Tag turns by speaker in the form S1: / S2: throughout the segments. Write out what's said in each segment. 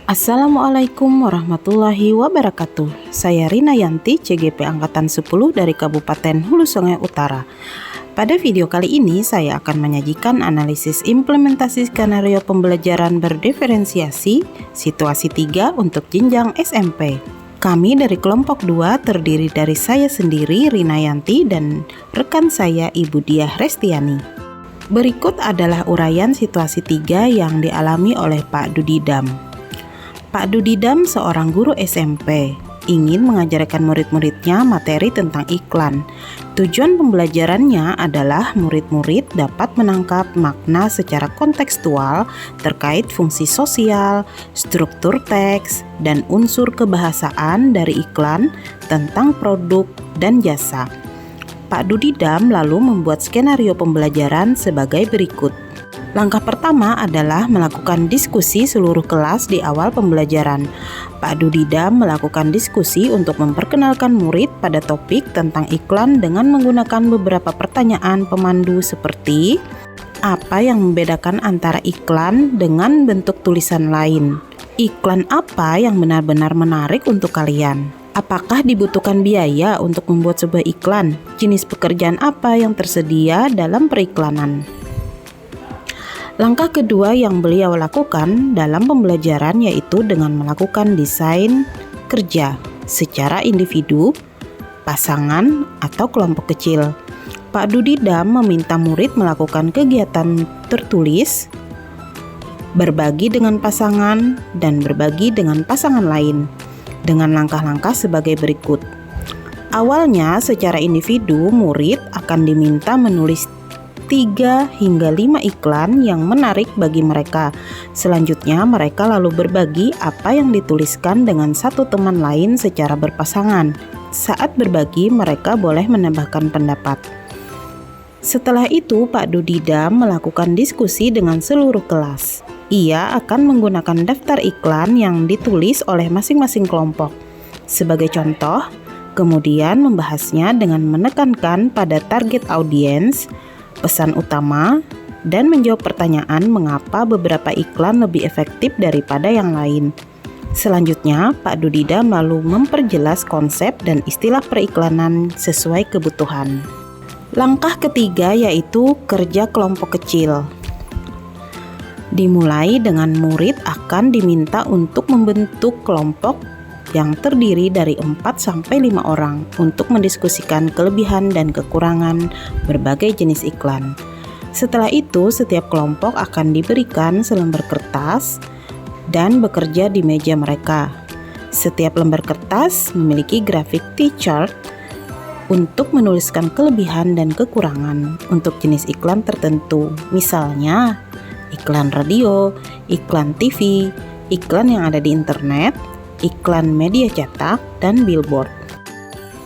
S1: Assalamualaikum warahmatullahi wabarakatuh. Saya Rina Yanti, CGP Angkatan 10 dari Kabupaten Hulu Sungai Utara. Pada video kali ini saya akan menyajikan analisis implementasi skenario pembelajaran berdiferensiasi situasi 3 untuk jenjang SMP. Kami dari kelompok 2 terdiri dari saya sendiri, Rina Yanti, dan rekan saya Ibu Diah Restiani. Berikut adalah uraian situasi 3 yang dialami oleh Pak Dudidam. Pak Dudidam seorang guru SMP, ingin mengajarkan murid-muridnya materi tentang iklan. Tujuan pembelajarannya adalah murid-murid dapat menangkap makna secara kontekstual terkait fungsi sosial, struktur teks, dan unsur kebahasaan dari iklan tentang produk dan jasa. Pak Dudidam lalu membuat skenario pembelajaran sebagai berikut. Langkah pertama adalah melakukan diskusi seluruh kelas di awal pembelajaran. Pak Dudidam melakukan diskusi untuk memperkenalkan murid pada topik tentang iklan dengan menggunakan beberapa pertanyaan pemandu seperti: apa yang membedakan antara iklan dengan bentuk tulisan lain? Iklan apa yang benar-benar menarik untuk kalian? Apakah dibutuhkan biaya untuk membuat sebuah iklan? Jenis pekerjaan apa yang tersedia dalam periklanan? Langkah kedua yang beliau lakukan dalam pembelajaran yaitu dengan melakukan desain kerja secara individu, pasangan, atau kelompok kecil. Pak Dudidam meminta murid melakukan kegiatan tertulis, berbagi dengan pasangan, dan berbagi dengan pasangan lain dengan langkah-langkah sebagai berikut. Awalnya secara individu, murid akan diminta menulis 3 hingga 5 iklan yang menarik bagi mereka. Selanjutnya mereka lalu berbagi apa yang dituliskan dengan satu teman lain secara berpasangan. Saat berbagi mereka boleh menambahkan pendapat. Setelah itu Pak Dudidam melakukan diskusi dengan seluruh kelas. Ia akan menggunakan daftar iklan yang ditulis oleh masing-masing kelompok. Sebagai contoh, kemudian membahasnya dengan menekankan pada target audiens, pesan utama, dan menjawab pertanyaan mengapa beberapa iklan lebih efektif daripada yang lain. Selanjutnya, Pak Dudidam lalu memperjelas konsep dan istilah periklanan sesuai kebutuhan. Langkah ketiga yaitu kerja kelompok kecil. Dimulai dengan murid akan diminta untuk membentuk kelompok yang terdiri dari 4-5 orang untuk mendiskusikan kelebihan dan kekurangan berbagai jenis iklan. Setelah itu, setiap kelompok akan diberikan selembar kertas dan bekerja di meja mereka. Setiap lembar kertas memiliki grafik T-chart untuk menuliskan kelebihan dan kekurangan untuk jenis iklan tertentu. Misalnya, iklan radio, iklan TV, iklan yang ada di internet, iklan media cetak, dan billboard.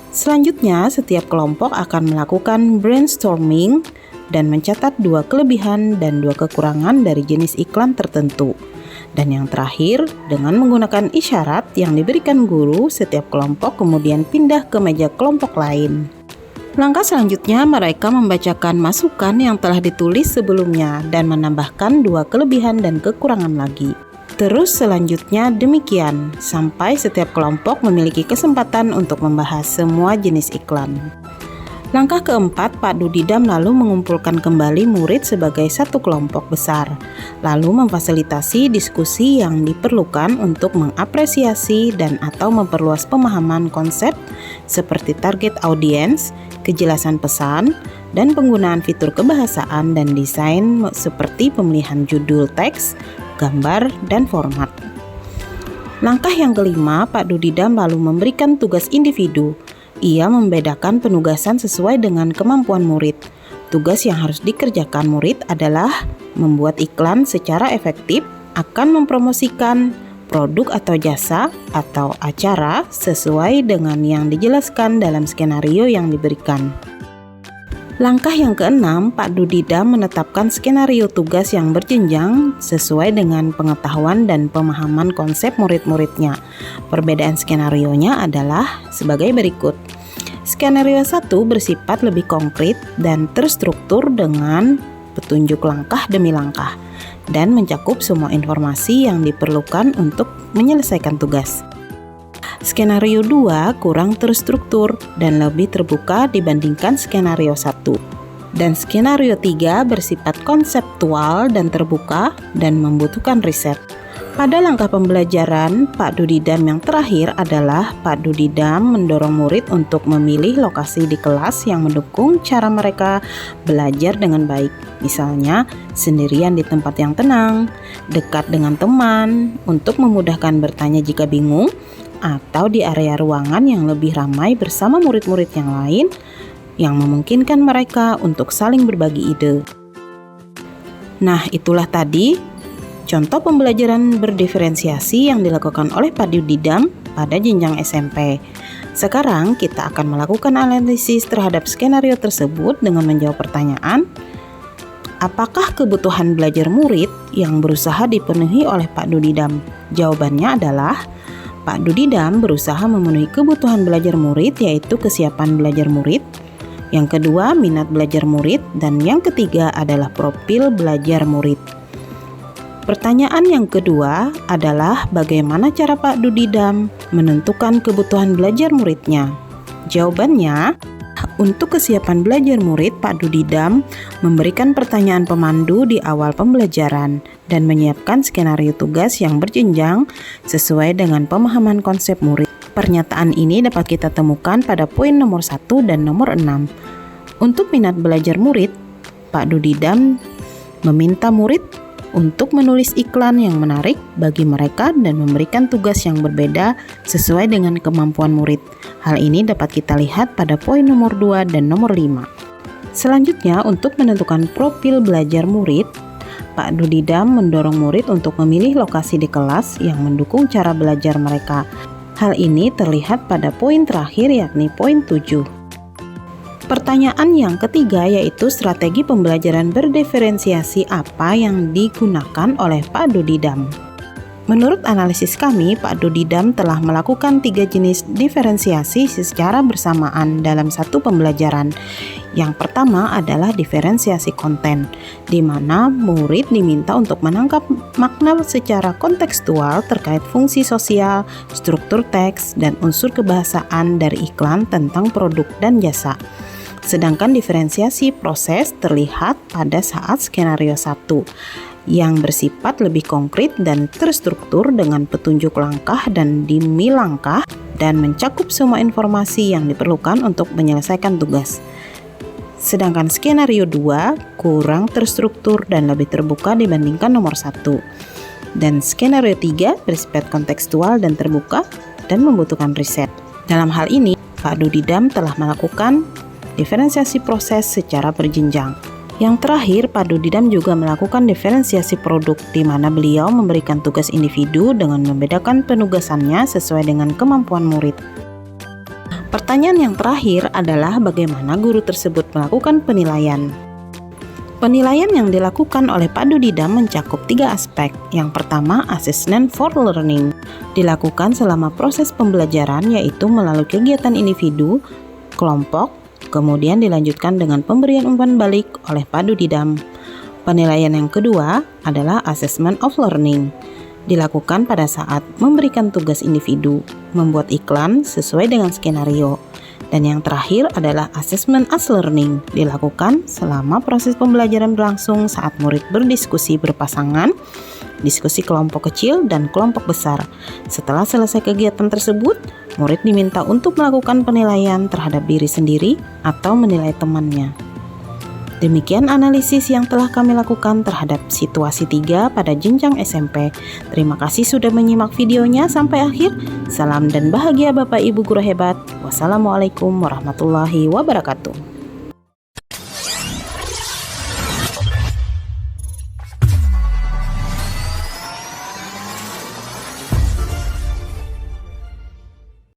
S1: Selanjutnya, setiap kelompok akan melakukan brainstorming dan mencatat 2 kelebihan dan 2 kekurangan dari jenis iklan tertentu. Dan yang terakhir, dengan menggunakan isyarat yang diberikan guru, setiap kelompok kemudian pindah ke meja kelompok lain. Langkah selanjutnya, mereka membacakan masukan yang telah ditulis sebelumnya dan menambahkan 2 kelebihan dan kekurangan lagi. Terus selanjutnya demikian, sampai setiap kelompok memiliki kesempatan untuk membahas semua jenis iklan. Langkah keempat, Pak Dudidam lalu mengumpulkan kembali murid sebagai satu kelompok besar, lalu memfasilitasi diskusi yang diperlukan untuk mengapresiasi dan atau memperluas pemahaman konsep seperti target audiens, kejelasan pesan, dan penggunaan fitur kebahasaan dan desain seperti pemilihan judul teks, gambar, dan format. Langkah yang kelima, Pak Dudidam lalu memberikan tugas individu. Ia membedakan penugasan sesuai dengan kemampuan murid. Tugas yang harus dikerjakan murid adalah membuat iklan secara efektif, akan mempromosikan produk atau jasa atau acara sesuai dengan yang dijelaskan dalam skenario yang diberikan. Langkah yang keenam, Pak Dudidam menetapkan skenario tugas yang berjenjang sesuai dengan pengetahuan dan pemahaman konsep murid-muridnya. Perbedaan skenarionya adalah sebagai berikut. Skenario 1 bersifat lebih konkret dan terstruktur dengan petunjuk langkah demi langkah. dan mencakup semua informasi yang diperlukan untuk menyelesaikan tugas. Skenario 2 kurang terstruktur dan lebih terbuka dibandingkan skenario 1. Dan skenario 3 bersifat konseptual dan terbuka dan membutuhkan riset. Pada langkah pembelajaran, Pak Dudidam yang terakhir adalah Pak Dudidam mendorong murid untuk memilih lokasi di kelas yang mendukung cara mereka belajar dengan baik. Misalnya, sendirian di tempat yang tenang, dekat dengan teman, untuk memudahkan bertanya jika bingung, atau di area ruangan yang lebih ramai bersama murid-murid yang lain yang memungkinkan mereka untuk saling berbagi ide. Nah, itulah tadi contoh pembelajaran berdiferensiasi yang dilakukan oleh Pak Dudidam pada jenjang SMP. Sekarang kita akan melakukan analisis terhadap skenario tersebut dengan menjawab pertanyaan, apakah kebutuhan belajar murid yang berusaha dipenuhi oleh Pak Dudidam? Jawabannya adalah Pak Dudidam berusaha memenuhi kebutuhan belajar murid, yaitu kesiapan belajar murid. Yang kedua, minat belajar murid. Dan yang ketiga adalah profil belajar murid. Pertanyaan yang kedua adalah bagaimana cara Pak Dudidam menentukan kebutuhan belajar muridnya? Jawabannya, untuk kesiapan belajar murid, Pak Dudidam memberikan pertanyaan pemandu di awal pembelajaran dan menyiapkan skenario tugas yang berjenjang sesuai dengan pemahaman konsep murid. Pernyataan ini dapat kita temukan pada poin nomor 1 dan nomor 6. Untuk minat belajar murid, Pak Dudidam meminta murid untuk menulis iklan yang menarik bagi mereka dan memberikan tugas yang berbeda sesuai dengan kemampuan murid. Hal ini dapat kita lihat pada poin nomor 2 dan nomor 5. Selanjutnya, untuk menentukan profil belajar murid, Pak Dudidam mendorong murid untuk memilih lokasi di kelas yang mendukung cara belajar mereka. Hal ini terlihat pada poin terakhir, yakni poin 7. Pertanyaan yang ketiga yaitu strategi pembelajaran berdiferensiasi apa yang digunakan oleh Pak Dudidam. Menurut analisis kami, Pak Dudidam telah melakukan 3 jenis diferensiasi secara bersamaan dalam satu pembelajaran. Yang pertama adalah diferensiasi konten, di mana murid diminta untuk menangkap makna secara kontekstual terkait fungsi sosial, struktur teks, dan unsur kebahasaan dari iklan tentang produk dan jasa. Sedangkan diferensiasi proses terlihat pada saat skenario 1 yang bersifat lebih konkret dan terstruktur dengan petunjuk langkah dan demi langkah dan mencakup semua informasi yang diperlukan untuk menyelesaikan tugas. Sedangkan skenario 2 kurang terstruktur dan lebih terbuka dibandingkan nomor 1. Dan skenario 3 bersifat kontekstual dan terbuka dan membutuhkan riset. Dalam hal ini, Pak Dudidam telah melakukan diferensiasi proses secara berjenjang. Yang terakhir, Pak Dudidam juga melakukan diferensiasi produk, di mana beliau memberikan tugas individu dengan membedakan penugasannya sesuai dengan kemampuan murid. Pertanyaan yang terakhir adalah bagaimana guru tersebut melakukan penilaian. Penilaian yang dilakukan oleh Pak Dudidam mencakup 3 aspek. Yang pertama, assessment for learning. Dilakukan selama proses pembelajaran, yaitu melalui kegiatan individu, kelompok, kemudian dilanjutkan dengan pemberian umpan balik oleh Pak Dudidam. Penilaian yang kedua adalah assessment of learning. Dilakukan pada saat memberikan tugas individu, membuat iklan sesuai dengan skenario. Dan yang terakhir adalah assessment as learning. Dilakukan selama proses pembelajaran berlangsung saat murid berdiskusi berpasangan, diskusi kelompok kecil dan kelompok besar. Setelah selesai kegiatan tersebut, murid diminta untuk melakukan penilaian terhadap diri sendiri atau menilai temannya. Demikian analisis yang telah kami lakukan terhadap situasi 3 pada jenjang SMP. Terima kasih sudah menyimak videonya sampai akhir. Salam dan bahagia Bapak Ibu Guru hebat. Wassalamualaikum warahmatullahi wabarakatuh.